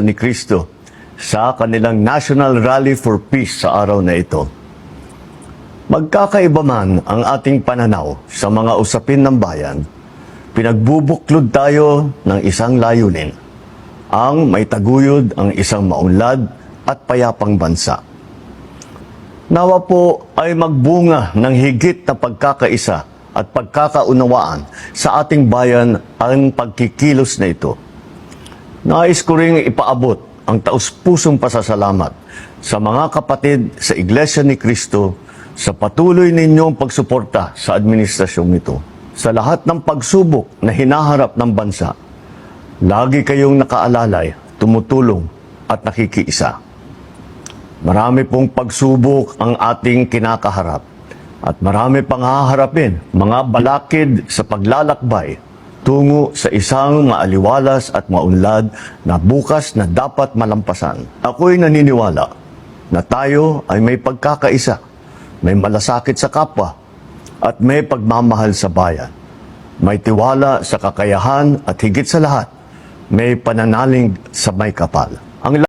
ni Cristo sa kanilang National Rally for Peace sa araw na ito. Magkakaiba man ang ating pananaw sa mga usapin ng bayan, pinagbubuklod tayo ng isang layunin, ang maitaguyod ang isang maunlad at payapang bansa. Nawa po ay magbunga ng higit na pagkakaisa at pagkakaunawaan sa ating bayan ang pagkikilos na ito. Nais ko ring ipaabot ang taus-pusong pasasalamat sa mga kapatid sa Iglesia ni Cristo sa patuloy ninyong pagsuporta sa administrasyong ito. Sa lahat ng pagsubok na hinaharap ng bansa, lagi kayong nakaalalay, tumutulong at nakikiisa. Marami pong pagsubok ang ating kinakaharap at marami pang haharapin, mga balakid sa paglalakbay tungo sa isang maaliwalas at maunlad na bukas na dapat malampasan. Ako'y naniniwala na tayo ay may pagkakaisa, may malasakit sa kapwa, at may pagmamahal sa bayan. May tiwala sa kakayahan at higit sa lahat, may pananalig sa may kapal.